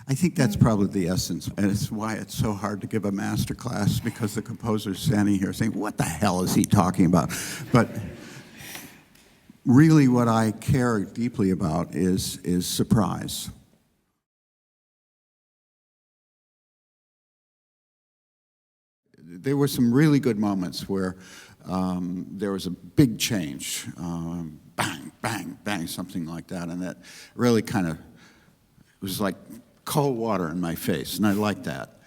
I think that's probably the essence, and it's why it's so hard to give a master class, because the composer's standing here saying, what the hell is he talking about? But really what I care deeply about is surprise. There were some really good moments where there was a big change, bang, bang, bang, something like that, and that really kind of was like cold water in my face, and I like that.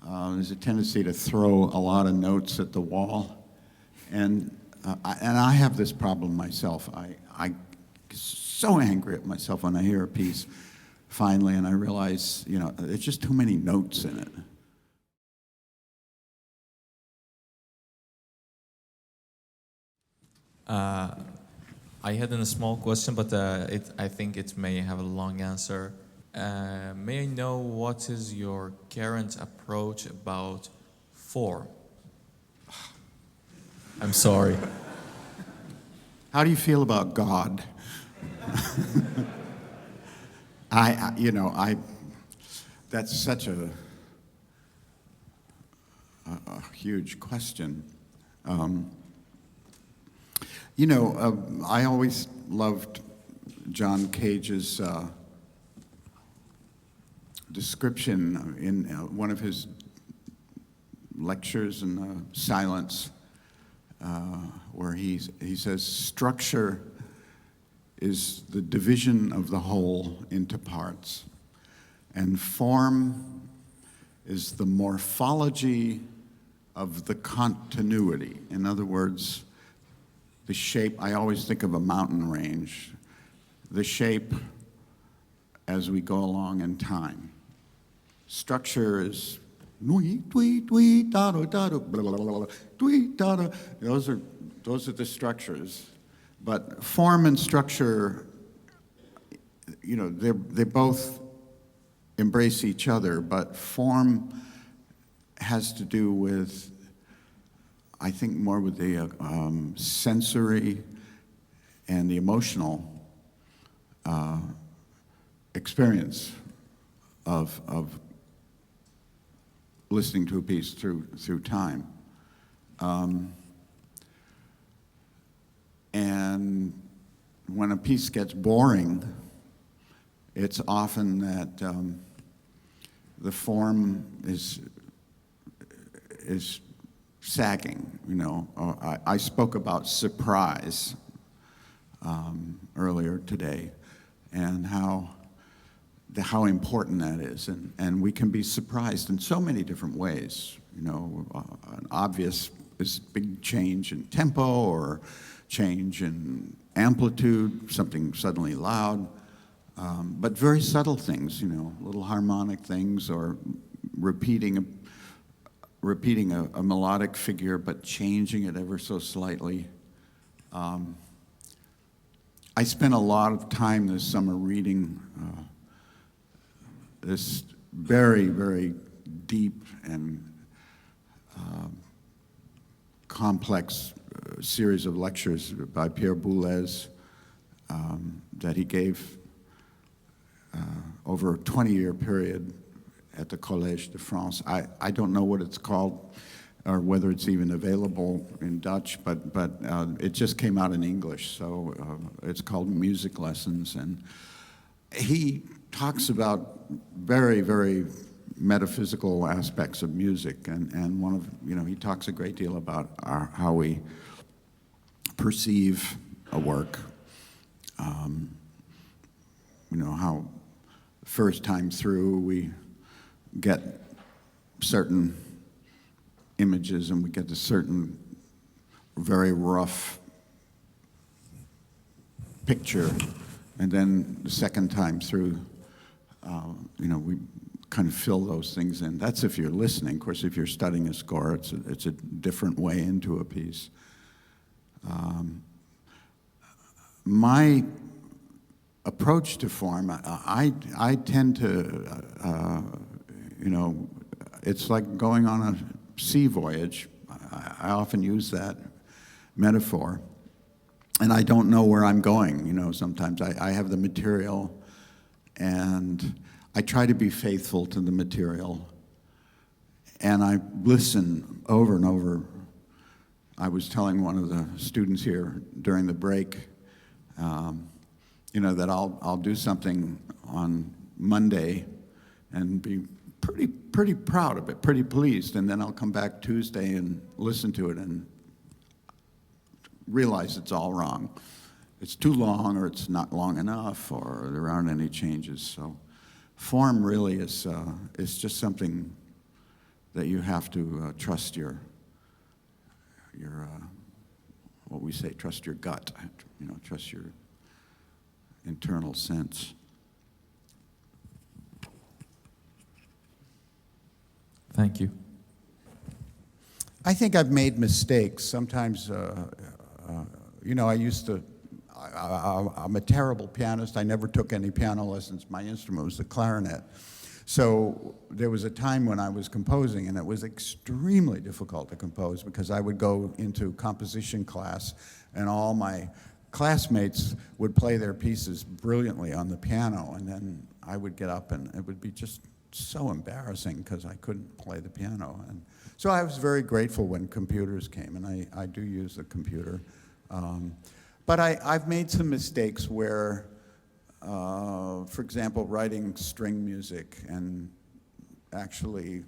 There's a tendency to throw a lot of notes at the wall, and I have this problem myself. I get so angry at myself when I hear a piece finally, and I realize, you know, there's just too many notes in it. I had a small question, but I think it may have a long answer. May I know what is your current approach about form? I'm sorry. How do you feel about God? That's such a huge question. I always loved John Cage's description in one of his lectures in Silence, where he says, structure is the division of the whole into parts, and form is the morphology of the continuity. In other words, the shape, I always think of a mountain range, the shape as we go along in time. Structure is those are the structures. But form and structure, they both embrace each other, but form has to do with, I think, more with the sensory and the emotional experience of listening to a piece through time. And when a piece gets boring, it's often that the form is sagging. I spoke about surprise earlier today, and how important that is, and we can be surprised in so many different ways. An obvious is big change in tempo or change in amplitude, something suddenly loud, but very subtle things, little harmonic things, or repeating a melodic figure but changing it ever so slightly. I spent a lot of time this summer reading this very, very deep and complex series of lectures by Pierre Boulez that he gave over a 20-year period at the Collège de France. I don't know what it's called or whether it's even available in Dutch, but it just came out in English, so it's called Music Lessons. And he talks about very, very metaphysical aspects of music, and one of, he talks a great deal about how we perceive a work, how first time through we get certain images and we get a certain very rough picture, and then the second time through, we kind of fill those things in. That's if you're listening. Of course, if you're studying a score, it's a different way into a piece. My approach to form, I tend to, it's like going on a sea voyage. I often use that metaphor. and I don't know where I'm going, you know, sometimes. I have the material, and I try to be faithful to the material, and I listen over and over. I was telling one of the students here during the break, you know, that I'll do something on Monday and be pretty proud of it, pretty pleased, and then I'll come back Tuesday and listen to it and realize it's all wrong. It's too long, or it's not long enough, or there aren't any changes. So form really is just something that you have to trust your what we say, trust your gut, you know, trust your internal sense. Thank you. I think I've made mistakes. Sometimes, you know, I'm a terrible pianist. I never took any piano lessons. My instrument was the clarinet. So there was a time when I was composing, and it was extremely difficult to compose because I would go into composition class, and all my classmates would play their pieces brilliantly on the piano, and then I would get up, and it would be just so embarrassing because I couldn't play the piano. And so I was very grateful when computers came, and I do use the computer. But I've made some mistakes where, for example, writing string music and actually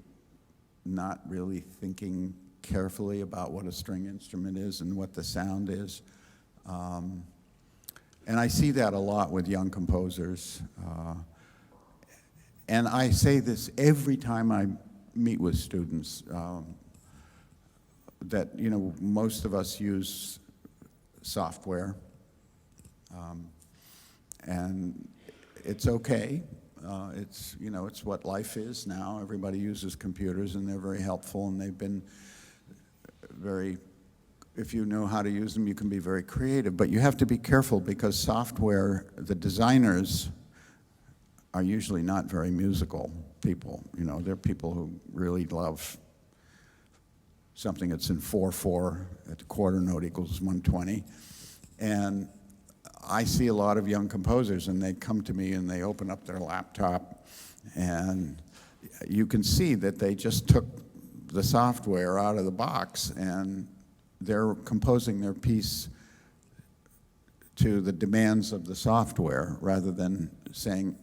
not really thinking carefully about what a string instrument is and what the sound is. And I see that a lot with young composers. And I say this every time I meet with students, that, you know, most of us use software, and it's okay. It's, you know, it's what life is now. Everybody uses computers, and they're very helpful, and they've been very, if you know how to use them, you can be very creative. But you have to be careful because software, the designers are usually not very musical people. You know, they're people who really love something that's in 4/4 at the quarter note equals 120. And I see a lot of young composers, and they come to me and they open up their laptop, and you can see that they just took the software out of the box, and they're composing their piece to the demands of the software rather than saying,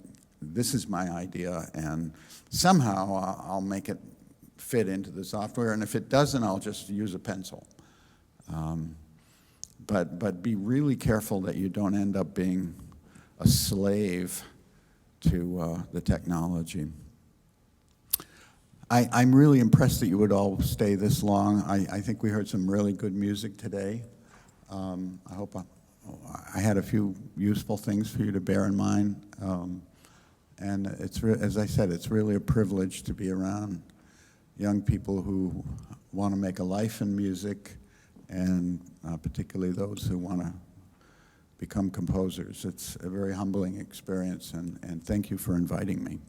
this is my idea, and somehow I'll make it fit into the software, and if it doesn't, I'll just use a pencil. But be really careful that you don't end up being a slave to the technology. I'm really impressed that you would all stay this long. I think we heard some really good music today. I hope I had a few useful things for you to bear in mind. And it's, as I said, it's really a privilege to be around young people who want to make a life in music, and particularly those who want to become composers. It's a very humbling experience, and thank you for inviting me.